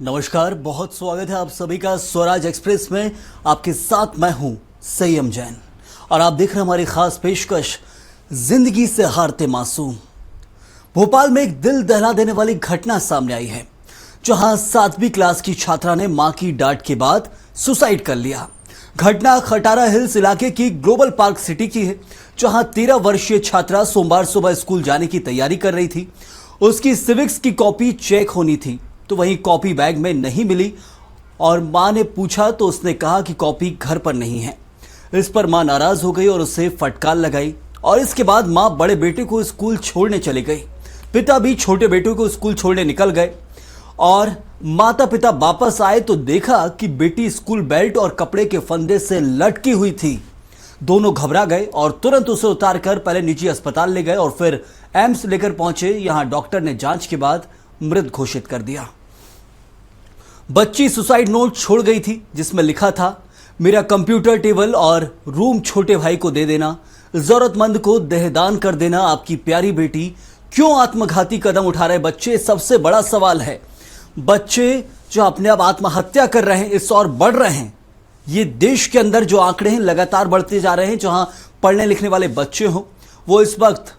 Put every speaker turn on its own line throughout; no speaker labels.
नमस्कार, बहुत स्वागत है आप सभी का स्वराज एक्सप्रेस में। आपके साथ मैं हूं संयम जैन और आप देख रहे हैं हमारी खास पेशकश जिंदगी से हारते मासूम। भोपाल में एक दिल दहला देने वाली घटना सामने आई है, जहां 7वीं क्लास की छात्रा ने मां की डांट के बाद सुसाइड कर लिया। घटना खटारा हिल्स इलाके की ग्लोबल पार्क सिटी की है, जहां 13 वर्षीय छात्रा सोमवार सुबह स्कूल जाने की तैयारी कर रही थी। उसकी सिविक्स की कॉपी चेक होनी थी, तो वहीं कॉपी बैग में नहीं मिली और मां ने पूछा तो उसने कहा कि कॉपी घर पर नहीं है। इस पर मां नाराज हो गई और उसे फटकार लगाई और इसके बाद मां बड़े बेटे को स्कूल छोड़ने चली गई। पिता भी छोटे बेटे को स्कूल छोड़ने निकल गए और माता पिता वापस आए तो देखा कि बेटी स्कूल बेल्ट और कपड़े के फंदे से लटकी हुई थी। दोनों घबरा गए और तुरंत उसे उतारकर पहले निजी अस्पताल ले गए और फिर एम्स लेकर पहुंचे। यहां डॉक्टर ने जांच के बाद मृत घोषित कर दिया। बच्ची सुसाइड नोट छोड़ गई थी, जिसमें लिखा था, मेरा कंप्यूटर टेबल और रूम छोटे भाई को दे देना, जरूरतमंद को देहदान कर देना। आपकी प्यारी बेटी क्यों आत्मघाती कदम उठा रहे बच्चे, सबसे बड़ा सवाल है। बच्चे जो अपने आप आत्महत्या कर रहे हैं, इस और बढ़ रहे हैं। ये देश के अंदर जो आंकड़े हैं लगातार बढ़ते जा रहे हैं। जहां पढ़ने लिखने वाले बच्चे हों, वो इस वक्त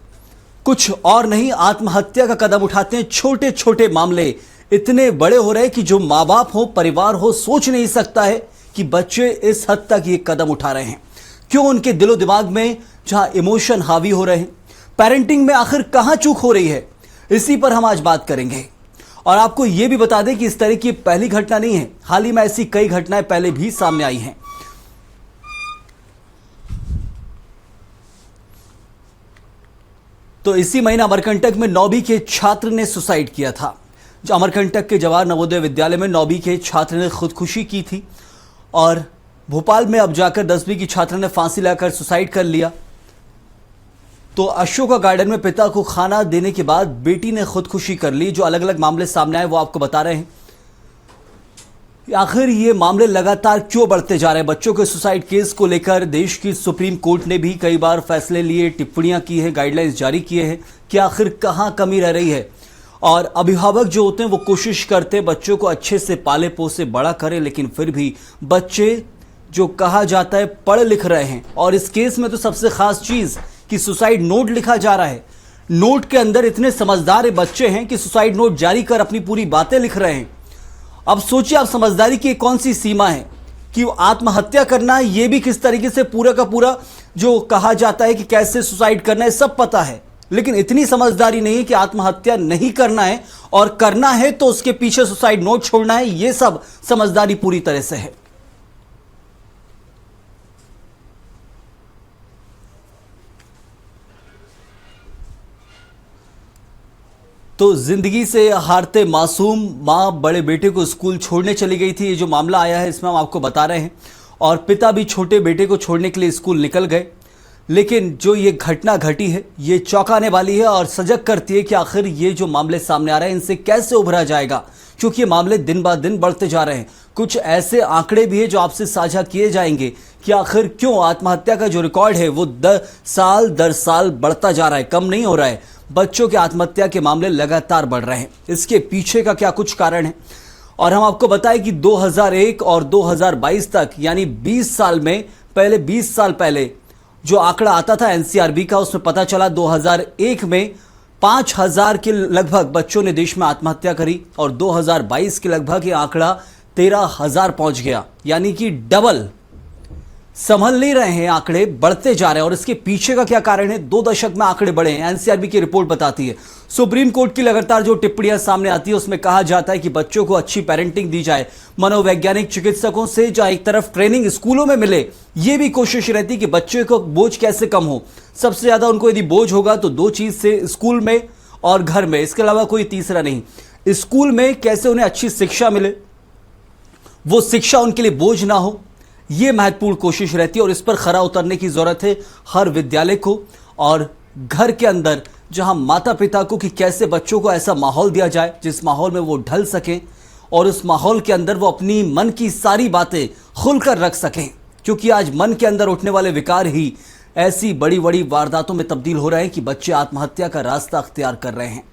कुछ और नहीं आत्महत्या का कदम उठाते हैं। छोटे छोटे मामले इतने बड़े हो रहे हैं कि जो माँ बाप हो, परिवार हो, सोच नहीं सकता है कि बच्चे इस हद तक ये कदम उठा रहे हैं। क्यों उनके दिलो दिमाग में जहां इमोशन हावी हो रहे हैं, पेरेंटिंग में आखिर कहां चूक हो रही है, इसी पर हम आज बात करेंगे। और आपको यह भी बता दें कि इस तरह की पहली घटना नहीं है, हाल ही में ऐसी कई घटनाएं पहले भी सामने आई हैं। तो इसी महीना अमरकंटक में 9वीं के छात्र ने सुसाइड किया था। जो अमरकंटक के जवाहर नवोदय विद्यालय में 9वीं के छात्र ने खुदकुशी की थी और भोपाल में अब जाकर 10वीं की छात्र ने फांसी लगाकर सुसाइड कर लिया। तो अशोका गार्डन में पिता को खाना देने के बाद बेटी ने खुदकुशी कर ली। जो अलग अलग मामले सामने आए वो आपको बता रहे हैं। आखिर ये मामले लगातार क्यों बढ़ते जा रहे हैं। बच्चों के सुसाइड केस को लेकर देश की सुप्रीम कोर्ट ने भी कई बार फैसले लिए, टिप्पणियां की है, गाइडलाइंस जारी किए हैं कि आखिर कहां कमी रह रही है। और अभिभावक जो होते हैं वो कोशिश करते हैं बच्चों को अच्छे से पाले पोसे बड़ा करें, लेकिन फिर भी बच्चे जो कहा जाता है पढ़ लिख रहे हैं। और इस केस में तो सबसे खास चीज कि सुसाइड नोट लिखा जा रहा है। नोट के अंदर इतने समझदार बच्चे हैं कि सुसाइड नोट जारी कर अपनी पूरी बातें लिख रहे हैं। अब सोचिए आप, समझदारी की कौन सी सीमा है कि आत्महत्या करना, यह भी किस तरीके से पूरा का पूरा जो कहा जाता है कि कैसे सुसाइड करना है सब पता है, लेकिन इतनी समझदारी नहीं है कि आत्महत्या नहीं करना है और करना है तो उसके पीछे सुसाइड नोट छोड़ना है। यह सब समझदारी पूरी तरह से है। तो जिंदगी से हारते मासूम, मां बड़े बेटे को स्कूल छोड़ने चली गई थी। ये जो मामला आया है इसमें हम आपको बता रहे हैं। और पिता भी छोटे बेटे को छोड़ने के लिए स्कूल निकल गए। लेकिन जो ये घटना घटी है ये चौंकाने वाली है और सजग करती है कि आखिर ये जो मामले सामने आ रहे हैं इनसे कैसे उभरा जाएगा, क्योंकि ये मामले दिन ब दिन बढ़ते जा रहे हैं। कुछ ऐसे आंकड़े भी है जो आपसे साझा किए जाएंगे कि आखिर क्यों आत्महत्या का जो रिकॉर्ड है वो साल दर साल बढ़ता जा रहा है, कम नहीं हो रहा है। बच्चों के आत्महत्या के मामले लगातार बढ़ रहे हैं। इसके पीछे का क्या कुछ कारण है और हम आपको बताएं कि 2001 और 2022 तक यानी 20 साल में पहले 20 साल पहले जो आंकड़ा आता था एनसीआरबी का, उसमें पता चला 2001 में 5000 के लगभग बच्चों ने देश में आत्महत्या करी और 2022 के लगभग ये आंकड़ा 13000 पहुंच गया, यानी कि डबल। संभल नहीं रहे हैं, आंकड़े बढ़ते जा रहे हैं। और इसके पीछे का क्या कारण है? 2 दशक में आंकड़े बढ़े हैं, एनसीआरबी की रिपोर्ट बताती है। सुप्रीम कोर्ट की लगातार जो टिप्पणियां सामने आती है उसमें कहा जाता है कि बच्चों को अच्छी पेरेंटिंग दी जाए, मनोवैज्ञानिक चिकित्सकों से जहां एक तरफ ट्रेनिंग स्कूलों में मिले, यह भी कोशिश रहती है कि बच्चे को बोझ कैसे कम हो। सबसे ज्यादा उनको यदि बोझ होगा तो 2 चीज से, स्कूल में और घर में, इसके अलावा कोई तीसरा नहीं। स्कूल में कैसे उन्हें अच्छी शिक्षा मिले, वो शिक्षा उनके लिए बोझ ना हो, यह महत्वपूर्ण कोशिश रहती है और इस पर खरा उतरने की जरूरत है हर विद्यालय को। और घर के अंदर जहां माता पिता को कि कैसे बच्चों को ऐसा माहौल दिया जाए जिस माहौल में वो ढल सकें और उस माहौल के अंदर वो अपनी मन की सारी बातें खुलकर रख सकें, क्योंकि आज मन के अंदर उठने वाले विकार ही ऐसी बड़ी बड़ी वारदातों में तब्दील हो रहे हैं कि बच्चे आत्महत्या का रास्ता अख्तियार कर रहे हैं।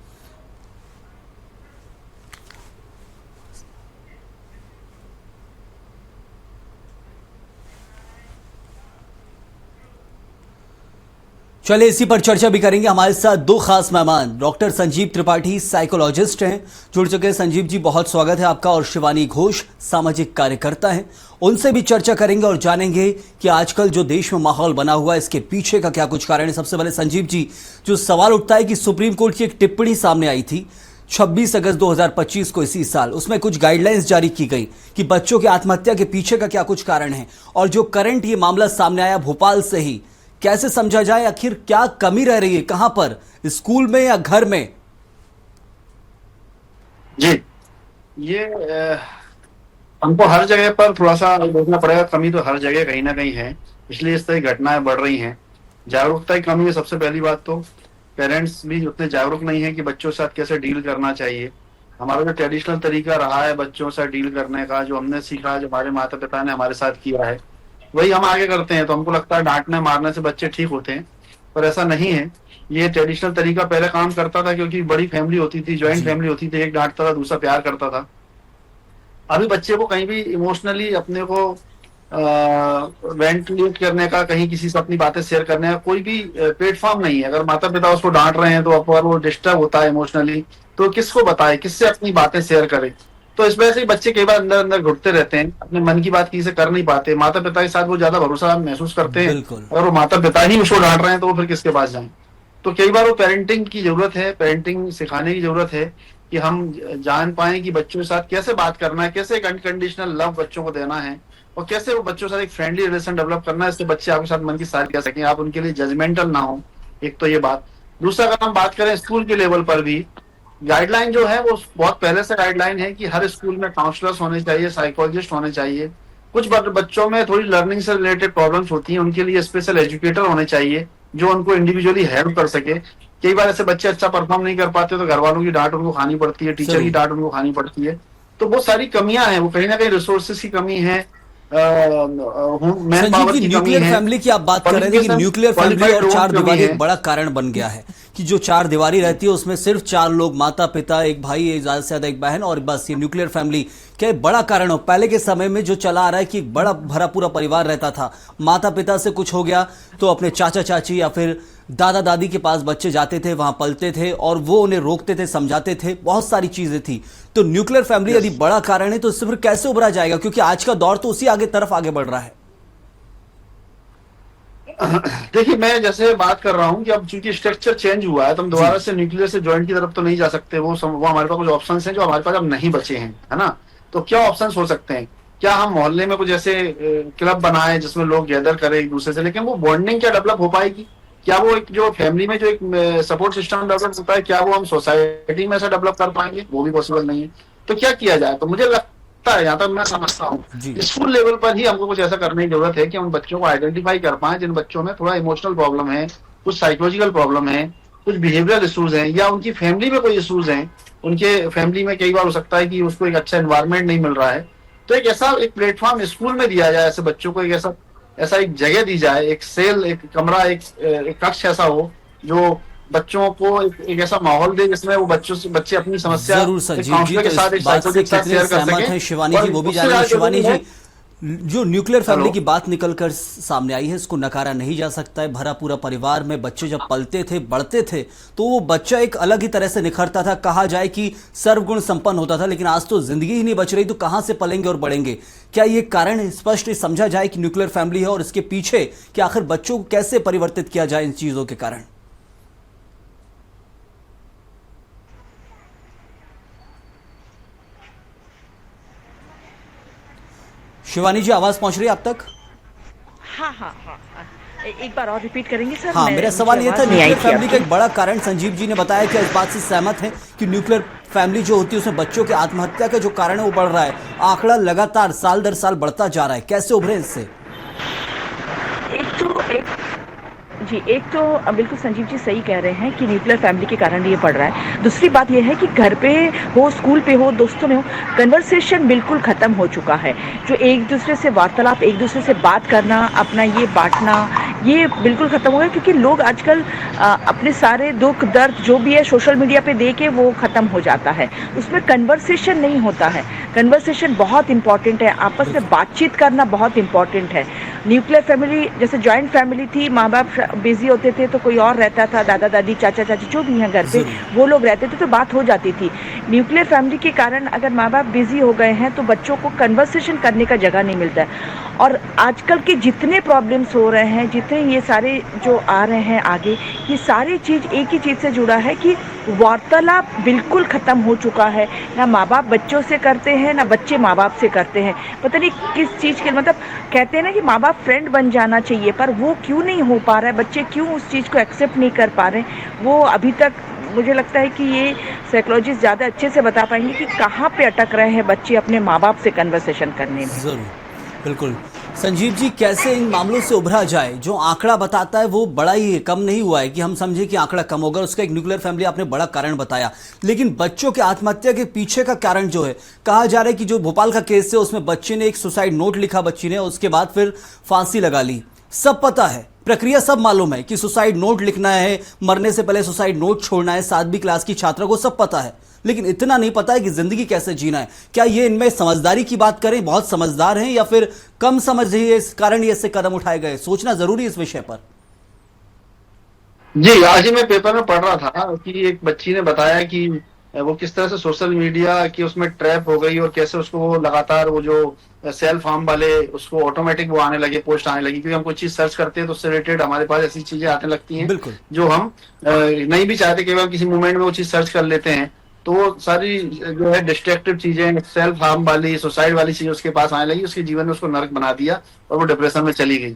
चलिए इसी पर चर्चा भी करेंगे। हमारे साथ दो खास मेहमान, डॉक्टर संजीव त्रिपाठी साइकोलॉजिस्ट हैं, जुड़ चुके हैं। संजीव जी, बहुत स्वागत है आपका। और शिवानी घोष सामाजिक कार्यकर्ता हैं, उनसे भी चर्चा करेंगे और जानेंगे कि आजकल जो देश में माहौल बना हुआ है इसके पीछे का क्या कुछ कारण है। सबसे पहले संजीव जी, जो सवाल उठता है कि सुप्रीम कोर्ट की एक टिप्पणी सामने आई थी 26 अगस्त 2025 को, इसी साल, उसमें कुछ गाइडलाइंस जारी की गई कि बच्चों की आत्महत्या के पीछे का क्या कुछ कारण है। और जो करंट ये मामला सामने आया भोपाल से ही, कैसे समझा जाए, आखिर क्या कमी रह रही है, कहां पर, स्कूल में या घर में?
जी, ये हमको हर जगह पर थोड़ा सा देखना पड़ेगा। कमी तो हर जगह कहीं ना कहीं है, इसलिए इस तरह की घटनाएं बढ़ रही हैं। जागरूकता की कमी है सबसे पहली बात। तो पेरेंट्स भी उतने जागरूक नहीं है कि बच्चों के साथ कैसे डील करना चाहिए। हमारा जो ट्रेडिशनल तरीका रहा है बच्चों से डील करने का, जो हमने सीखा, जो हमारे माता पिता ने हमारे साथ किया है, वही हम आगे करते हैं। तो हमको लगता है डांटने मारने से बच्चे ठीक होते हैं, पर ऐसा नहीं है। ये ट्रेडिशनल तरीका पहले काम करता था, क्योंकि बड़ी फैमिली होती थी, ज्वाइंट फैमिली होती थी, एक डांटता था दूसरा प्यार करता था। अभी बच्चे को कहीं भी इमोशनली अपने को वेंटिलेट करने का, कहीं किसी से अपनी बातें शेयर करने का कोई भी प्लेटफॉर्म नहीं है। अगर माता पिता उसको डांट रहे हैं तो अगर वो डिस्टर्ब होता है इमोशनली, तो किसको बताए, किससे अपनी बातें शेयर करे। तो इस वजह से बच्चे कई बार अंदर अंदर घुटते रहते हैं, अपने मन की बात किसी से कर नहीं पाते। माता पिता के साथ वो ज्यादा भरोसा महसूस करते हैं, अगर वो माता पिता ही उसको डांट रहे हैं तो वो फिर किसके पास जाएं। तो कई बार वो पेरेंटिंग की जरूरत है, पेरेंटिंग सिखाने की जरूरत है कि हम जान पाए कि बच्चों के साथ कैसे बात करना है, कैसे एक अनकंडीशनल लव बच्चों को देना है, और कैसे वो बच्चों के साथ एक फ्रेंडली रिलेशन डेवलप करना है, इससे बच्चे आपके साथ मन की सारी कह सकें, आप उनके लिए जजमेंटल ना हो। एक तो ये बात। दूसरा, अगर हम बात करें स्कूल के लेवल पर भी, गाइडलाइन जो है वो बहुत पहले से गाइडलाइन है कि हर स्कूल में काउंसलर्स होने चाहिए, साइकोलॉजिस्ट होने चाहिए। कुछ बच्चों में थोड़ी लर्निंग से रिलेटेड प्रॉब्लम्स होती हैं, उनके लिए स्पेशल एजुकेटर होने चाहिए जो उनको इंडिविजुअली हेल्प कर सके। कई बार ऐसे बच्चे अच्छा परफॉर्म नहीं कर पाते तो घर वालों की डांट उनको खानी पड़ती है, टीचर की डांट उनको खानी पड़ती है। तो बहुत सारी कमियां हैं, वो कहीं ना कहीं रिसोर्सेस की कमी है, मैन पावर की कमी है।
फैमिली की आप बात कर रहे थे कि न्यूक्लियर फैमिली और चार दीवारी एक बड़ा कारण बन गया है कि जो चार दीवारी रहती है उसमें सिर्फ चार लोग, माता पिता, एक भाई, ज्यादा से ज्यादा एक बहन, और बस। ये न्यूक्लियर फैमिली क्या बड़ा कारण हो? पहले के समय में जो चला आ रहा है कि बड़ा भरा पूरा परिवार रहता था, माता पिता से कुछ हो गया तो अपने चाचा चाची या फिर दादा दादी के पास बच्चे जाते थे, वहां पलते थे और वो उन्हें रोकते थे, समझाते थे, बहुत सारी चीजें थी। तो न्यूक्लियर फैमिली यदि बड़ा कारण है तो इससे फिर कैसे उभरा जाएगा, क्योंकि आज का दौर तो उसी तरफ आगे बढ़ रहा है।
देखिए, मैं जैसे बात कर रहा हूँ कि अब चूंकि स्ट्रक्चर चेंज हुआ है तो हम दोबारा से न्यूक्लियर से जॉइंट की तरफ तो नहीं जा सकते। वो हमारे पास कुछ ऑप्शंस हैं जो हमारे पास अब नहीं बचे हैं, है ना। तो क्या ऑप्शंस हो सकते हैं? क्या हम मोहल्ले में कुछ ऐसे क्लब बनाए जिसमें लोग गैदर करें एक दूसरे से, लेकिन वो बॉन्डिंग क्या डेवलप हो पाएगी? क्या वो एक जो फैमिली में जो एक सपोर्ट सिस्टम डेवलप होता है, क्या वो हम सोसाइटी में ऐसा डेवलप कर पाएंगे? वो भी पॉसिबल नहीं है। तो क्या किया जाए? तो मुझे लगता है, यहाँ तक मैं समझता हूँ, स्कूल लेवल पर ही हमको कुछ ऐसा करने की जरूरत है कि उन बच्चों को आइडेंटिफाई कर पाए जिन बच्चों में थोड़ा इमोशनल प्रॉब्लम है, कुछ साइकोलॉजिकल प्रॉब्लम है, कुछ बिहेवियरल इशूज हैं, या उनकी फैमिली में कोई इशूज हैं। उनके फैमिली में कई बार हो सकता है कि उसको एक अच्छा एनवायरनमेंट नहीं मिल रहा है। तो एक ऐसा एक प्लेटफॉर्म स्कूल में दिया जाए, ऐसे बच्चों को एक ऐसा एक जगह दी जाए, एक सेल, एक कमरा, एक कक्ष ऐसा हो जो बच्चों को एक ऐसा माहौल दे जिसमें वो बच्चे अपनी समस्या काउंसलर के साथ, एक साइकोलॉजिस्ट के साथ शेयर कर सकें।
शिवानी जी, वो भी जान रहे हैं। शिवानी जी, जो न्यूक्लियर फैमिली की बात निकलकर सामने आई है, इसको नकारा नहीं जा सकता है। भरा पूरा परिवार में बच्चे जब पलते थे, बढ़ते थे, तो वो बच्चा एक अलग ही तरह से निखरता था। कहा जाए कि सर्वगुण संपन्न होता था, लेकिन आज तो जिंदगी ही नहीं बच रही, तो कहां से पलेंगे और बढ़ेंगे? क्या ये कारण स्पष्ट समझा जाए कि न्यूक्लियर फैमिली है और इसके पीछे कि आखिर बच्चों को कैसे परिवर्तित किया जाए इन चीजों के कारण? शिवानी जी, आवाज पहुंच रही है आप तक?
हाँ, एक बार और रिपीट करेंगे सर?
हाँ, मेरा सवाल ये था, न्यूक्लियर फैमिली का एक बड़ा कारण संजीव जी ने बताया कि इस बात से सहमत है कि न्यूक्लियर फैमिली जो होती है उसमें बच्चों की आत्महत्या का जो कारण है वो बढ़ रहा है। आंकड़ा लगातार साल दर साल बढ़ता जा रहा है, कैसे उभरे इससे?
एक तो बिल्कुल संजीव जी सही कह रहे हैं कि न्यूक्लियर फैमिली के कारण ये पड़ रहा है। दूसरी बात ये है कि घर पे हो, स्कूल पे हो, दोस्तों में हो, कन्वर्सेशन बिल्कुल ख़त्म हो चुका है। जो एक दूसरे से वार्तालाप, एक दूसरे से बात करना, अपना ये बांटना, ये बिल्कुल ख़त्म हो गया, क्योंकि लोग आजकल अपने सारे दुख दर्द जो भी है सोशल मीडिया पे दे के वो ख़त्म हो जाता है। उसमें कन्वर्सेशन नहीं होता है। कन्वर्सेशन बहुत इंपॉर्टेंट है, आपस में बातचीत करना बहुत इंपॉर्टेंट है। न्यूक्लियर फैमिली जैसे जॉइंट फैमिली थी, माँ बाप बिजी होते थे तो कोई और रहता था, दादा दादी चाचा चाची जो भी हैं घर पे वो लोग रहते थे तो बात हो जाती थी। न्यूक्लियर फैमिली के कारण अगर माँ बाप बिजी हो गए हैं तो बच्चों को कन्वर्सेशन करने का जगह नहीं मिलता है। और आजकल के जितने प्रॉब्लम्स हो रहे हैं, जितने ये सारे जो आ रहे हैं आगे, ये सारी चीज़ एक ही चीज़ से जुड़ा है कि वार्तालाप बिल्कुल ख़त्म हो चुका है। ना माँ बाप बच्चों से करते हैं, ना बच्चे माँ बाप से करते हैं। पता नहीं किस चीज़ के, मतलब कहते हैं ना कि माँ बाप फ्रेंड बन जाना चाहिए, पर वो क्यों नहीं हो पा रहा है, बच्चे क्यों उस चीज़ को एक्सेप्ट नहीं कर पा रहे, वो अभी तक मुझे लगता है कि ये साइकोलॉजिस्ट ज़्यादा अच्छे से बता पाएंगे कि कहाँ पे अटक रहे हैं बच्चे अपने माँ बाप से कन्वर्सेशन करने में।
जरूर, बिल्कुल। संजीव जी, कैसे इन मामलों से उभरा जाए? जो आंकड़ा बताता है वो बड़ा ही है, कम नहीं हुआ है कि हम समझे कि आंकड़ा कम होगा। उसका एक न्यूक्लियर फैमिली आपने बड़ा कारण बताया, लेकिन बच्चों के आत्महत्या के पीछे का कारण जो है, कहा जा रहा है कि जो भोपाल का केस है उसमें बच्चे ने एक सुसाइड नोट लिखा बच्ची ने, उसके बाद फिर फांसी लगा ली। सब पता है, प्रक्रिया सब मालूम है कि सुसाइड नोट लिखना है, मरने से पहले सुसाइड नोट छोड़ना है, 7वीं क्लास की छात्रा को सब पता है, लेकिन इतना नहीं पता है कि जिंदगी कैसे जीना है। क्या ये इनमें समझदारी की बात करें, बहुत समझदार हैं, या फिर कम समझ रही है इस कारण ये ऐसे कदम उठाए गए? सोचना जरूरी है इस विषय पर।
जी, आज ही मैं पेपर में पढ़ रहा था कि एक बच्ची ने बताया कि वो किस तरह से सोशल मीडिया की उसमें ट्रैप हो गई और कैसे उसको वो लगातार वो जो सेल्फ हार्म वाले उसको ऑटोमेटिक वो आने लगे, पोस्ट आने लगी, क्योंकि हम कोई चीज सर्च करते हैं तो उससे रिलेटेड हमारे पास ऐसी चीजें आने लगती हैं
बिल्कुल।
जो हम नहीं भी चाहते, केवल किसी मोमेंट में वो चीज सर्च कर लेते हैं, तो वो सारी जो है डिस्ट्रक्टिव चीजें, सेल्फ हार्म वाली, सुसाइड वाली चीजें उसके पास आने लगी। उसके जीवन में उसको नरक बना दिया और वो डिप्रेशन में चली गई।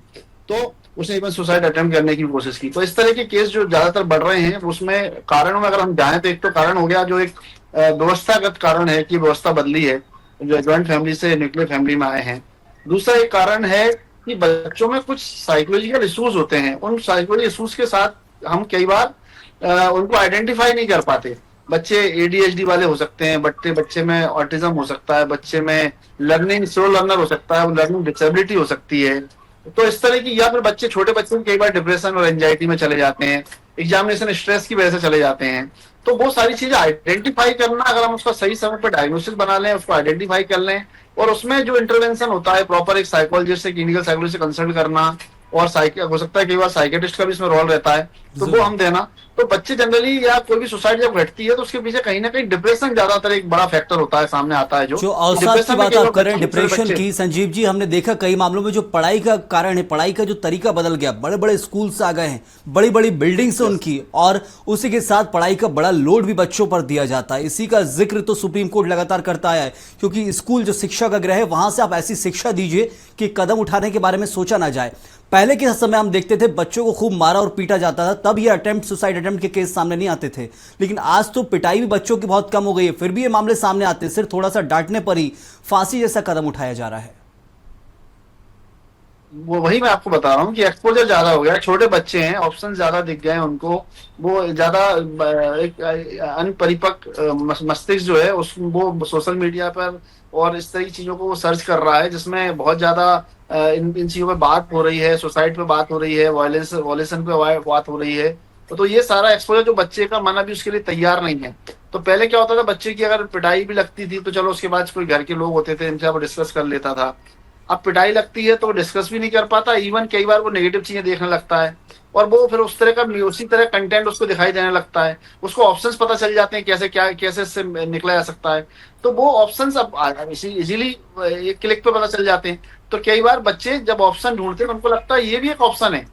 तो उसने इवन सुसाइड अटेम्प्ट करने की कोशिश की। तो इस तरह के केस जो ज्यादातर बढ़ रहे हैं, उसमें कारणों में अगर हम जाएं तो एक तो कारण हो गया जो एक व्यवस्थागत कारण है कि व्यवस्था बदली है, जो जॉइंट फैमिली से न्यूक्लियर फैमिली में आए हैं। दूसरा एक कारण है कि बच्चों में कुछ साइकोलॉजिकल इश्यूज होते हैं। उन साइकोलॉजिकल इश्यूज के साथ हम कई बार उनको आइडेंटिफाई नहीं कर पाते। बच्चे एडीएचडी वाले हो सकते हैं, बच्चे में ऑटिज्म हो सकता है, बच्चे में लर्निंग स्लो लर्नर हो सकता है, लर्निंग डिसेबिलिटी हो सकती है। तो इस तरह की, या फिर बच्चे, छोटे बच्चे कई बार डिप्रेशन और एंजाइटी में चले जाते हैं, एग्जामिनेशन स्ट्रेस की वजह से चले जाते हैं। तो वो सारी चीजें आइडेंटिफाई करना, अगर हम उसका सही समय पर डायग्नोसिस बना लें, उसको आइडेंटिफाई कर लें, और उसमें जो इंटरवेंशन होता है प्रॉपर एक साइकोलॉजिस्ट से, क्लिनिकल साइकोलॉजिस्ट से कंसल्ट करना, और हो सकता है कई बार साइकेट्रिस्ट का भी इसमें रोल रहता है, तो वो हम देना। तो बच्चे जनरली, या कोई भी सुसाइड जब घटती है तो उसके पीछे कहीं ना कहीं डिप्रेशन ज्यादातर एक बड़ा फैक्टर होता है, सामने आता है। जो
अवसाद की बात आप करें, डिप्रेशन की, संजीव जी, हमने देखा कई मामलों में जो पढ़ाई का कारण है, पढ़ाई का जो तरीका बदल गया, बड़े बड़े स्कूल्स आ गए हैं, बड़ी बड़ी बिल्डिंग्स हैं उनकी, और उसी के साथ पढ़ाई का बड़ा लोड भी बच्चों पर दिया जाता है। इसी का जिक्र तो सुप्रीम कोर्ट लगातार करता आया है, क्योंकि स्कूल जो शिक्षा का गृह है, वहां से आप ऐसी शिक्षा दीजिए कि कदम उठाने के बारे में सोचा ना जाए। पहले के समय हम देखते थे बच्चों को खूब मारा और पीटा जाता था, तब ये सुसाइड अटेम्प्ट के केस सामने नहीं आते थे। लेकिन आज तो पिटाई भी बच्चों की बहुत कम हो गई है, फिर भी ये मामले सामने आते हैं, सिर्फ थोड़ा सा डांटने पर ही फांसी जैसा कदम उठाया जा रहा है।
वो वही मैं आपको बता रहा हूँ कि एक्सपोजर ज्यादा हो गया, छोटे बच्चे हैं, ऑप्शन ज्यादा दिख गए हैं उनको, वो ज्यादा एक अनपरिपक्व मस्तिष्क जो है उस वो सोशल मीडिया पर और इस तरह की चीजों को वो सर्च कर रहा है, जिसमें बहुत ज्यादा इन चीजों पे बात हो रही है, सुसाइड पे बात हो रही है, वॉयलेशन पे बात हो रही है। तो ये सारा एक्सपोजर जो बच्चे का मन अभी उसके लिए तैयार नहीं है। तो पहले क्या होता था, बच्चे की अगर पिटाई भी लगती थी तो चलो उसके बाद कोई घर के लोग होते थे, इनसे वो डिस्कस कर लेता था। अब पिटाई लगती है तो वो डिस्कस भी नहीं कर पाता, इवन कई बार वो नेगेटिव चीजें देखने लगता है, और वो फिर उस तरह का उसी तरह कंटेंट उसको दिखाई देने लगता है। उसको ऑप्शंस पता चल जाते हैं कैसे इससे निकला जा सकता है। तो वो ऑप्शंस अब इजीली एक क्लिक पे पता चल जाते हैं। तो कई बार बच्चे जब ऑप्शन ढूंढते हैं उनको लगता है ये भी एक ऑप्शन है।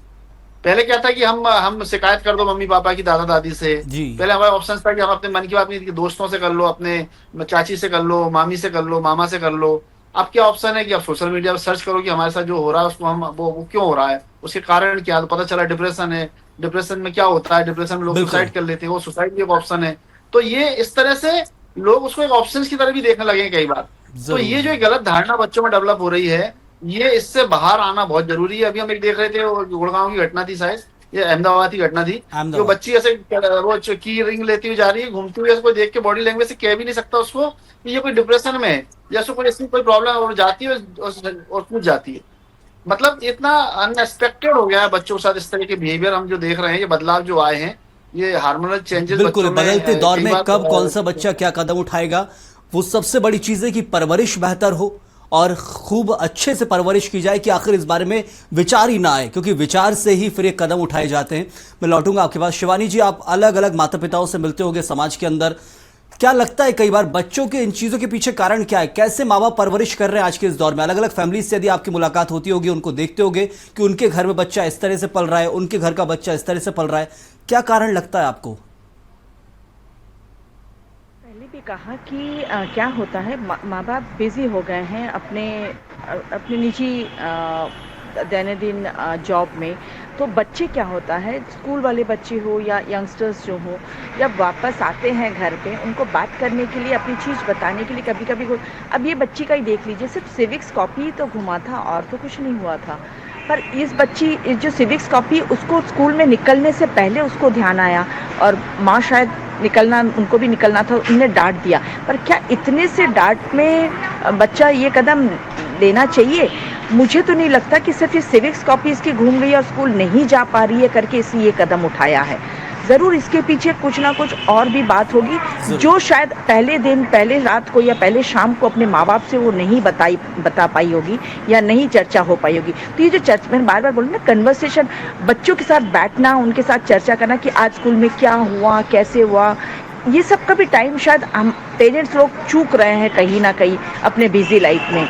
पहले क्या था कि हम शिकायत कर दो मम्मी पापा की, दादा दादी से। पहले हमारे ऑप्शन था कि हम अपने मन की बात नहीं, दोस्तों से कर लो, अपने चाची से कर लो, मामी से कर लो, मामा से कर लो। अब क्या ऑप्शन है कि आप सोशल मीडिया पर सर्च करो कि हमारे साथ जो हो रहा है उसको हम वो क्यों हो रहा है, उसके कारण क्या, तो पता चला डिप्रेशन है। डिप्रेशन में क्या होता है, डिप्रेशन में लोग सुसाइड कर लेते हैं, वो सुसाइड भी एक ऑप्शन है। तो ये इस तरह से लोग उसको एक ऑप्शन की तरह भी देखने लगे हैं कई बार। तो ये जो एक गलत धारणा बच्चों में डेवलप हो रही है, ये इससे बाहर आना बहुत जरूरी है। अभी हम एक देख रहे थे, गुड़गांव की घटना थी, शायद ये अहमदाबाद की घटना थी, जो बच्ची ऐसे वो की रिंग लेती हुई जा रही है, घूमती हुई, उसको देख के बॉडी लैंग्वेज से कह भी नहीं सकता उसको कि ये कोई डिप्रेशन में है या उसको कोई प्रॉब्लम है, और जाती है और कूद जाती है। मतलब इतना अनएक्सपेक्टेड हो गया है बच्चों के साथ इस तरह के बिहेवियर हम जो देख रहे हैं, ये बदलाव जो आए हैं, ये हार्मोनल चेंजेस
बिल्कुल बदलते दौर में कब कौन सा बच्चा क्या कदम उठाएगा, वो सबसे बड़ी चीज है कि परवरिश बेहतर हो और खूब अच्छे से परवरिश की जाए कि आखिर इस बारे में विचार ही ना आए, क्योंकि विचार से ही फिर ये कदम उठाए जाते हैं। मैं लौटूंगा आपके पास। शिवानी जी, आप अलग अलग माता पिताओं से मिलते होंगे समाज के अंदर, क्या लगता है कई बार बच्चों के इन चीज़ों के पीछे कारण क्या है? कैसे माँ बाप परवरिश कर रहे हैं आज के इस दौर में? अलग अलग फैमिली से यदि आपकी मुलाकात होती होगी, उनको देखते होगे कि उनके घर में बच्चा इस तरह से पल रहा है, उनके घर का बच्चा इस तरह से पल रहा है, क्या कारण लगता है आपको?
पहले भी कहा कि क्या होता है, माँ बाप बिजी हो गए हैं अपने निजी दैनंदिन जॉब में। तो बच्चे क्या होता है, स्कूल वाले बच्चे हो या यंगस्टर्स जो हो, जब वापस आते हैं घर पे, उनको बात करने के लिए, अपनी चीज़ बताने के लिए कभी कभी अब ये बच्ची का ही देख लीजिए, सिर्फ सिविक्स कॉपी तो घुमा था और तो कुछ नहीं हुआ था। पर इस जो सिविक्स कॉपी, उसको स्कूल में निकलने से पहले उसको ध्यान आया और माँ शायद उनको भी निकलना था, उन्हें डांट दिया। पर क्या इतने से डांट में बच्चा ये कदम लेना चाहिए? मुझे तो नहीं लगता कि सिर्फ ये सिविक्स कॉपी इसकी घूम गई और स्कूल नहीं जा पा रही है करके इसने ये कदम उठाया है। ज़रूर इसके पीछे कुछ ना कुछ और भी बात होगी जो शायद पहले रात को या पहले शाम को अपने माँ बाप से वो नहीं बता पाई होगी या नहीं चर्चा हो पाई होगी। तो ये जो चर्चा, मैंने बार बार बोला ना, कन्वर्सेशन, बच्चों के साथ बैठना, उनके साथ चर्चा करना कि आज स्कूल में क्या हुआ, कैसे हुआ, ये सब का भी टाइम शायद हम पेरेंट्स लोग चूक रहे हैं कहीं ना कहीं अपने बिजी लाइफ में।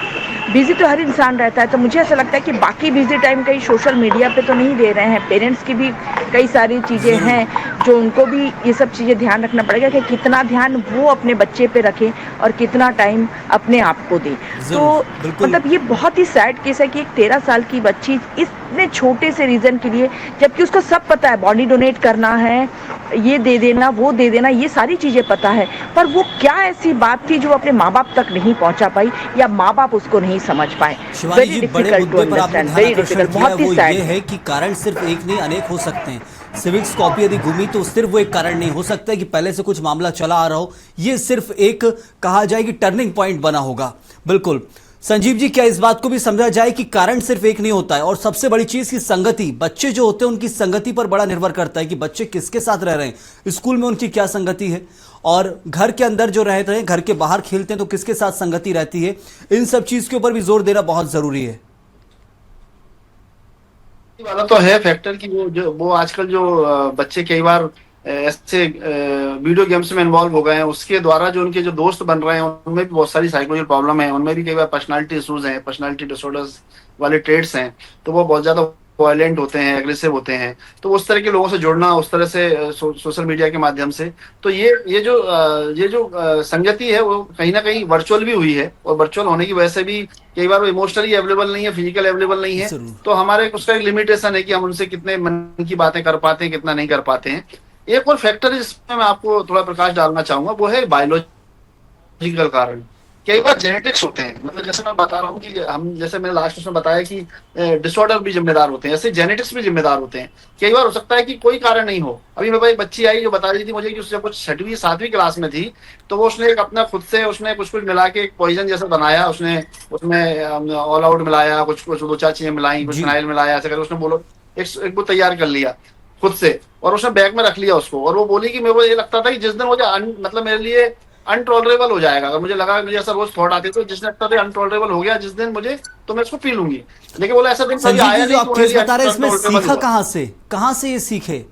बिजी तो हर इंसान रहता है, तो मुझे ऐसा लगता है कि बाकी बिजी टाइम कहीं सोशल मीडिया पे तो नहीं दे रहे हैं। पेरेंट्स की भी कई सारी चीज़ें हैं जो उनको भी ये सब चीज़ें ध्यान रखना पड़ेगा कि कितना ध्यान वो अपने बच्चे पे रखें और कितना टाइम अपने आप को दें। तो मतलब ये बहुत ही सैड केस है कि एक 13 साल की बच्ची इतने छोटे से रीज़न के लिए, जबकि उसको सब पता है, बॉडी डोनेट करना है, ये दे देना, वो दे देना, ये सारी चीज़ें पता है, पर वो क्या ऐसी बात थी जो अपने माँ बाप तक नहीं पहुँचा पाई या माँ बाप उसको नहीं समझ पाए।
शिवानी जी, बड़े मुद्दे पर आपने ध्यान आकर्षण किया, वो ये है कि कारण सिर्फ एक नहीं, अनेक हो सकते हैं। सिविक्स कॉपी यदि घूमी तो सिर्फ वो एक कारण नहीं हो सकता है कि पहले से कुछ मामला चला आ रहा हो, ये सिर्फ एक कहा जाए कि टर्निंग पॉइंट बना होगा। बिल्कुल संजीव जी, क्या इस बात को भी समझा जाए कि कारण सिर्फ एक नहीं होता है, और सबसे बड़ी चीज की संगति, बच्चे जो होते हैं उनकी संगति पर बड़ा निर्भर करता है कि बच्चे किसके साथ रह रहे हैं, स्कूल में उनकी क्या संगति है, और घर के अंदर जो रहते हैं, घर के बाहर खेलते हैं तो किसके साथ संगति रहती है। इन सब चीज के ऊपर भी जोर देना बहुत जरूरी है।
वाला तो है फैक्टर कि वो आजकल जो बच्चे कई बार ऐसे वीडियो गेम्स में इन्वॉल्व हो गए हैं, उसके द्वारा जो उनके जो दोस्त बन रहे हैं उनमें भी बहुत सारी साइकोलॉजिकल प्रॉब्लम है, उनमें भी कई बार पर्सनालिटी इशूज हैं, पर्सनालिटी डिसऑर्डर्स वाले ट्रेड्स हैं, तो वो बहुत ज्यादा वायलेंट होते हैं, एग्रेसिव होते हैं। तो उस तरह के लोगों से जुड़ना, उस तरह से सोशल मीडिया के माध्यम से, तो ये जो संगति है वो कहीं ना कहीं वर्चुअल भी हुई है, और वर्चुअल होने की वजह से भी कई बार वो इमोशनली अवेलेबल नहीं है, फिजिकल अवेलेबल नहीं है, तो हमारे उसका एक लिमिटेशन है कि हम उनसे कितने मन की बातें कर पाते हैं, कितना नहीं कर पाते हैं। एक और फैक्टर है जिसमें मैं आपको थोड़ा प्रकाश डालना चाहूंगा, वो है बायोलॉजिकल कारण। कई बार जेनेटिक्स होते हैं, मतलब जैसे मैं बता रहा हूँ कि हम, जैसे मैंने लास्ट में बताया कि डिसऑर्डर भी जिम्मेदार होते हैं, ऐसे जेनेटिक्स भी जिम्मेदार होते हैं। कई बार हो सकता है कि कोई कारण नहीं हो। अभी मेरे पास एक बच्ची आई जो बता रही थी मुझे कि उससे कुछ 6वीं 7वीं क्लास में थी, तो वो उसने एक अपना खुद से उसने कुछ मिला के एक पॉइजन जैसा बनाया, उसने उसमें ऑल आउट मिलाया, कुछ 2-4 चीजें मिलाई, कुछ फिनाइल मिलाया, ऐसे करके उसने बोलो एक वो तैयार कर लिया खुद से, और उसने बैग में रख लिया उसको। और वो बोली कि मेरे को ये लगता था कि जिस दिन मुझे मतलब मेरे लिए अनटॉलरेबल हो जाएगा, अगर मुझे लगा, मुझे ऐसा रोज थॉट आती, तो जिस दिन लगता था अनटॉलरेबल हो गया जिस दिन मुझे, तो मैं इसको पी लूंगी। लेकिन बोला ऐसा दिन कभी आया नहीं।
आप केस बता रहे हैं, इसमें सीखा कहां से ये सीखे?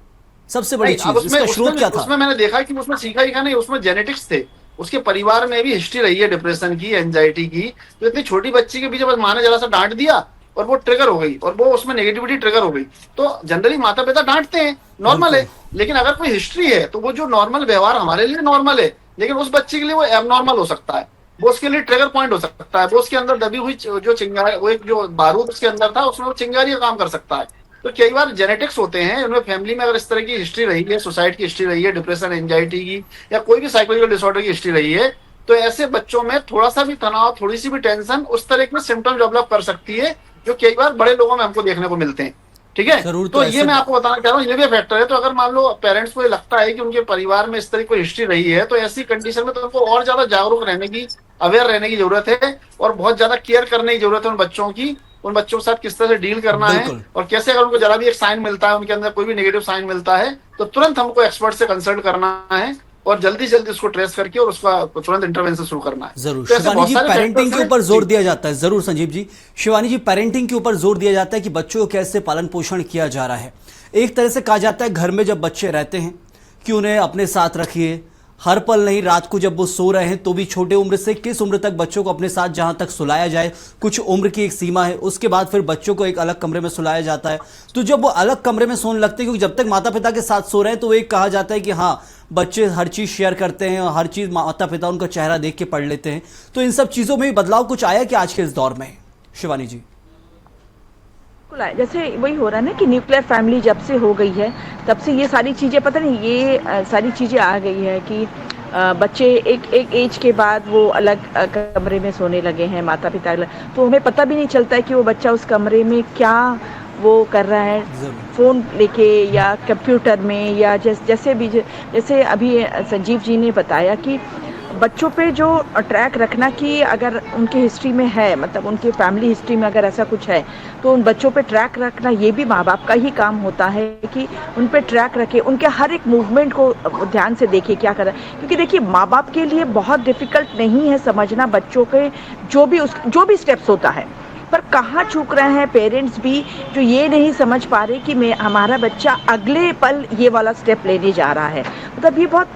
सबसे बड़ी चीज इसका स्रोत क्या था?
उसमें मैंने देखा कि उसमें सीखा ही नहीं, उसमें जेनेटिक्स थे, उसके परिवार में भी हिस्ट्री रही है डिप्रेशन की, एंजाइटी की। तो इतनी छोटी बच्ची के पीछे बस माँ ने जरा सा डांट दिया और वो ट्रिगर हो गई, और वो उसमें नेगेटिविटी ट्रिगर हो गई। तो जनरली माता पिता डांटते हैं, नॉर्मल है, लेकिन अगर कोई हिस्ट्री है तो वो जो नॉर्मल व्यवहार हमारे लिए नॉर्मल है, लेकिन उस बच्चे के लिए वो एबनॉर्मल हो सकता है, वो उसके लिए ट्रिगर पॉइंट हो सकता है। वो उसके अंदर दबी हुई जो चिंगारी, वो एक जो बारूद उसके अंदर था, उसमें वो चिंगारी का काम कर सकता है। तो कई बार जेनेटिक्स होते हैं, उनमें फैमिली में अगर इस तरह की हिस्ट्री रही है, सुसाइड की हिस्ट्री रही है, डिप्रेशन, एंजाइटी की, या कोई भी साइकोलॉजिकल डिसऑर्डर की हिस्ट्री रही है, तो ऐसे बच्चों में थोड़ा सा भी तनाव, थोड़ी सी भी टेंशन उस तरह के सिम्टम डेवलप कर सकती है, जो कई बार बड़े लोगों में हमको देखने को मिलते हैं। ठीक है, तो ये मैं आपको बताना चाह रहा हूँ, ये भी फैक्टर है। तो अगर मान लो पेरेंट्स को ये लगता है कि उनके परिवार में इस तरह की हिस्ट्री रही है, तो ऐसी कंडीशन में तो उनको और ज्यादा जागरूक रहने की, अवेयर रहने की जरूरत है, और बहुत ज्यादा केयर करने की जरूरत है उन बच्चों की, उन बच्चों के साथ किस तरह से डील करना है, और कैसे अगर उनको जरा भी एक साइन मिलता है, उनके अंदर कोई भी नेगेटिव साइन मिलता है, तो तुरंत हमको एक्सपर्ट से कंसल्ट करना है, और जल्दी से जल्दी उसको ट्रेस करके और उसका तुरंत इंटरवेंशन शुरू करना है।
जरूर
तो ऐसे
शिवानी
बहुत
जी,
सारे
पेरेंटिंग
फैक्टर्स
के
हैं।
ऊपर जोर
जी।
दिया जाता है। जरूर संजीव जी, शिवानी जी, पेरेंटिंग के ऊपर जोर दिया जाता है कि बच्चों को कैसे पालन पोषण किया जा रहा है। एक तरह से कहा जाता है घर में जब बच्चे रहते हैं कि उन्हें अपने साथ रखिए, हर पल नहीं, रात को जब वो सो रहे हैं तो भी छोटे उम्र से किस उम्र तक बच्चों को अपने साथ जहां तक सुलाया जाए, कुछ उम्र की एक सीमा है, उसके बाद फिर बच्चों को एक अलग कमरे में सुलाया जाता है। तो जब वो अलग कमरे में सोने लगते हैं, क्योंकि जब तक माता पिता के साथ सो रहे हैं तो एक कहा जाता है कि हाँ, बच्चे हर चीज़ शेयर करते हैं और हर चीज़ माता पिता उनका चेहरा देख के पढ़ लेते हैं। तो इन सब चीज़ों में भी बदलाव कुछ आया कि आज के इस दौर में शिवानी जी?
जैसे वही हो रहा है ना कि न्यूक्लियर फैमिली जब से हो गई है तब से ये सारी चीज़ें, पता नहीं ये सारी चीज़ें आ गई है कि बच्चे एक एक एज के बाद वो अलग कमरे में सोने लगे हैं, माता पिता अलग, तो हमें पता भी नहीं चलता है कि वो बच्चा उस कमरे में क्या वो कर रहा है, फ़ोन लेके या कंप्यूटर में या जैसे भी, जैसे अभी संजीव जी ने बताया कि बच्चों पे जो ट्रैक रखना कि अगर उनके हिस्ट्री में है, मतलब उनके फैमिली हिस्ट्री में अगर ऐसा कुछ है तो उन बच्चों पे ट्रैक रखना ये भी माँ बाप का ही काम होता है कि उन पे ट्रैक रखे, उनके हर एक मूवमेंट को ध्यान से देखे क्या कर रहा है। क्योंकि देखिए माँ बाप के लिए बहुत डिफ़िकल्ट नहीं है समझना बच्चों के जो भी स्टेप्स होता है, पर कहाँ चूक रहे हैं पेरेंट्स भी, जो ये नहीं समझ पा रहे कि हमारा बच्चा अगले पल ये वाला स्टेप लेने जा रहा है। मतलब ये बहुत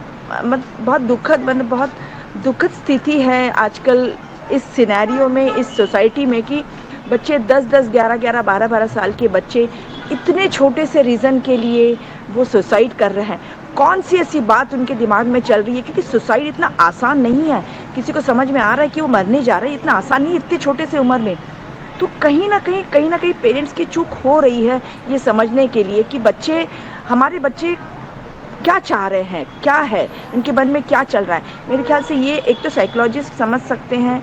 दुखद स्थिति है आजकल इस सिनेरियो में, इस सोसाइटी में, कि बच्चे 10-10, 11-11, 12-12 साल के बच्चे इतने छोटे से रीज़न के लिए वो सुसाइड कर रहे हैं। कौन सी ऐसी बात उनके दिमाग में चल रही है, क्योंकि सुसाइड इतना आसान नहीं है। किसी को समझ में आ रहा है कि वो मरने जा रहा है, इतना आसान नहीं इतने छोटे से उम्र में। तो कहीं ना कहीं पेरेंट्स की चूक हो रही है ये समझने के लिए कि हमारे बच्चे क्या चाह रहे हैं, क्या है उनके मन में, क्या चल रहा है। मेरे ख्याल से ये एक तो साइकोलॉजिस्ट समझ सकते हैं,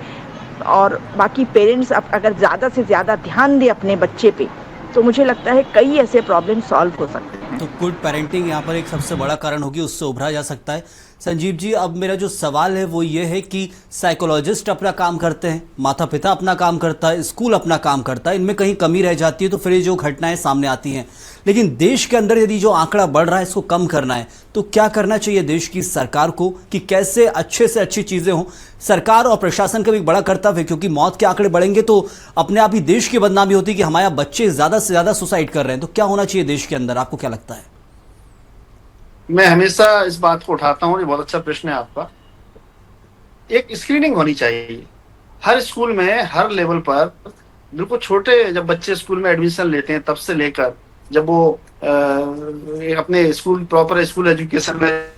और बाकी पेरेंट्स अगर ज़्यादा से ज़्यादा ध्यान दें अपने बच्चे पे तो मुझे लगता है कई ऐसे प्रॉब्लम सॉल्व हो सकते हैं।
तो गुड पेरेंटिंग यहाँ पर एक सबसे बड़ा कारण होगी, उससे उभरा जा सकता है। संजीव जी, अब मेरा जो सवाल है वो ये है कि साइकोलॉजिस्ट अपना काम करते हैं, माता पिता अपना काम करता है, स्कूल अपना काम करता है, इनमें कहीं कमी रह जाती है तो फिर ये जो घटनाएं सामने आती हैं। लेकिन देश के अंदर यदि जो आंकड़ा बढ़ रहा है इसको कम करना है तो क्या करना चाहिए देश की सरकार को कि कैसे अच्छे से अच्छी चीज़ें हों? सरकार और प्रशासन का भी बड़ा कर्तव्य है, क्योंकि मौत के आंकड़े बढ़ेंगे तो अपने आप ही देश की बदनामी होती है कि हमारे बच्चे ज़्यादा से ज़्यादा सुसाइड कर रहे हैं। तो क्या होना चाहिए देश के अंदर, आपको क्या लगता है?
मैं हमेशा इस बात को उठाता हूँ, ये बहुत अच्छा प्रश्न है आपका। एक स्क्रीनिंग होनी चाहिए हर स्कूल में, हर लेवल पर। बिल्कुल छोटे जब बच्चे स्कूल में एडमिशन लेते हैं तब से लेकर जब वो एक अपने स्कूल, प्रॉपर स्कूल एजुकेशन में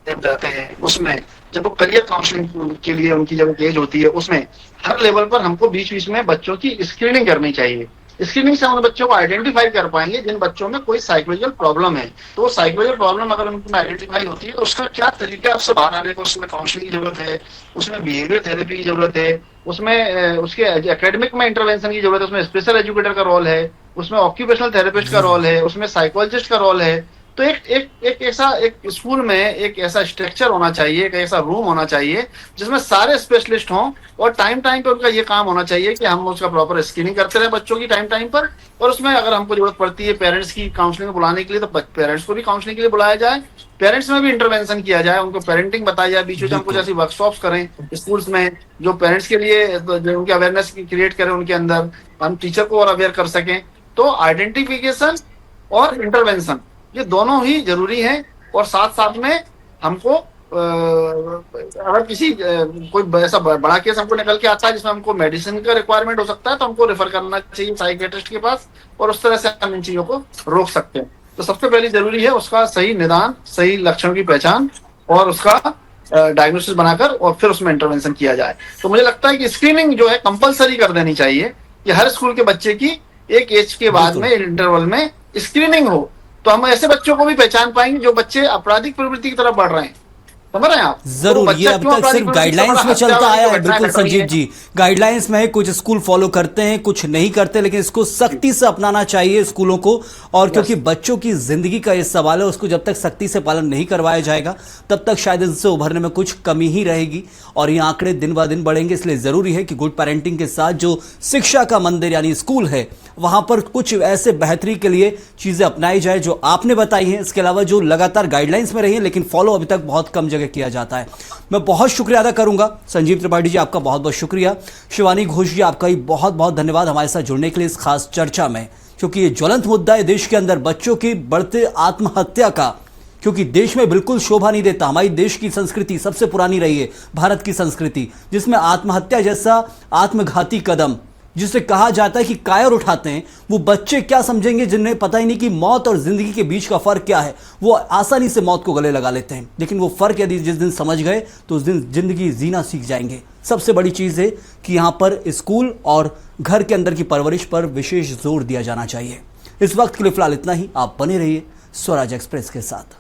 जाते हैं, उसमें जब वो करियर काउंसलिंग के लिए उनकी जब एज होती है, उसमें हर लेवल पर हमको बीच बीच में बच्चों की स्क्रीनिंग करनी चाहिए। स्क्रीनिंग से हम उन बच्चों को आइडेंटिफाई कर पाएंगे जिन बच्चों में कोई साइकोलॉजिकल प्रॉब्लम है। तो वो साइकोलॉजिकल प्रॉब्लम अगर उनको आइडेंटिफाई होती है तो उसका क्या तरीका उससे बाहर आने का, उसमें काउंसलिंग की जरूरत है, उसमें बिहेवियर थेरेपी की जरूरत है, उसमें उसके एकेडमिक में इंटरवेंशन की जरूरत है, उसमें स्पेशल एजुकेटर का रोल है, उसमें ऑक्यूपेशनल थेरेपिस्ट का रोल है, उसमें साइकोलॉजिस्ट का रोल है। तो एक स्कूल में एक ऐसा स्ट्रक्चर होना चाहिए, एक ऐसा रूम होना चाहिए जिसमें सारे स्पेशलिस्ट हों, और टाइम टाइम पे उनका ये काम होना चाहिए कि हम उसका प्रॉपर स्क्रीनिंग करते रहे बच्चों की टाइम टाइम पर। और उसमें अगर हमको जरूरत पड़ती है पेरेंट्स की काउंसलिंग में बुलाने के लिए तो पेरेंट्स को भी काउंसलिंग के लिए बुलाया जाए, पेरेंट्स में भी इंटरवेंशन किया जाए, उनको पेरेंटिंग बताई जाए, बीच में हम कुछ ऐसी वर्कशॉप्स करें स्कूल्स में जो पेरेंट्स के लिए, जो उनकी अवेयरनेस क्रिएट करें, उनके अंदर हम टीचर को और अवेयर कर सकें। तो आइडेंटिफिकेशन और इंटरवेंशन ये दोनों ही जरूरी हैं। और साथ साथ में हमको अगर किसी कोई ऐसा बड़ा केस हमको निकल के आता है जिसमें हमको मेडिसिन का रिक्वायरमेंट हो सकता है तो हमको रेफर करना चाहिए साइकियाट्रिस्ट के पास, और उस तरह से हम इन चीजों को रोक सकते हैं। तो सबसे पहले जरूरी है उसका सही निदान, सही लक्षणों की पहचान और उसका डायग्नोसिस बनाकर और फिर उसमें इंटरवेंशन किया जाए। तो मुझे लगता है कि स्क्रीनिंग जो है कंपलसरी कर देनी चाहिए कि हर स्कूल के बच्चे की एक एज के बाद में इंटरवल में स्क्रीनिंग हो, तो हम ऐसे बच्चों को भी पहचान पाएंगे जो बच्चे आपराधिक प्रवृत्ति की तरफ बढ़ रहे हैं। समझ रहे हैं आप? तो
जरूर,
बच्चा
ये अब
क्यों
तक
अपराधी
सिर्फ
बनता है?
गाइडलाइंस में
हत्या
चलता
वाली
आया
जो
है।
घटनाएं
बिल्कुल
घट रही
संजीव
हैं।
जी, गाइडलाइंस में है, कुछ स्कूल फॉलो करते हैं, कुछ नहीं करते, लेकिन इसको सख्ती से अपनाना चाहिए स्कूलों को। और क्योंकि बच्चों की जिंदगी का ये सवाल है, उसको जब तक सख्ती से पालन नहीं करवाया जाएगा तब तक शायद इससे उभरने में कुछ कमी ही रहेगी और ये आंकड़े दिन ब दिन बढ़ेंगे। इसलिए जरूरी है कि गुड पेरेंटिंग के साथ जो शिक्षा का मंदिर यानी स्कूल है, वहां पर कुछ ऐसे बेहतरी के लिए चीजें अपनाई जाए जो आपने बताई हैं। इसके अलावा जो लगातार गाइडलाइंस में रही है लेकिन फॉलो अभी तक बहुत कम जगह किया जाता है। मैं बहुत शुक्रिया अदा करूंगा संजीव त्रिपाठी जी, आपका बहुत बहुत शुक्रिया। शिवानी घोष जी, आपका ही बहुत बहुत धन्यवाद हमारे साथ जुड़ने के लिए इस खास चर्चा में, क्योंकि ये ज्वलंत मुद्दा है देश के अंदर बच्चों की बढ़ते आत्महत्या का, क्योंकि देश में बिल्कुल शोभा नहीं देता। हमारी देश की संस्कृति सबसे पुरानी रही है, भारत की संस्कृति, जिसमें आत्महत्या जैसा आत्मघाती कदम जिसे कहा जाता है कि कायर उठाते हैं, वो बच्चे क्या समझेंगे जिन्हें पता ही नहीं कि मौत और जिंदगी के बीच का फर्क क्या है। वो आसानी से मौत को गले लगा लेते हैं, लेकिन वो फर्क यदि जिस दिन समझ गए तो उस दिन जिंदगी जीना सीख जाएंगे। सबसे बड़ी चीज है कि यहां पर स्कूल और घर के अंदर की परवरिश पर विशेष जोर दिया जाना चाहिए। इस वक्त के लिए फिलहाल इतना ही। आप बने रहिए स्वराज एक्सप्रेस के साथ।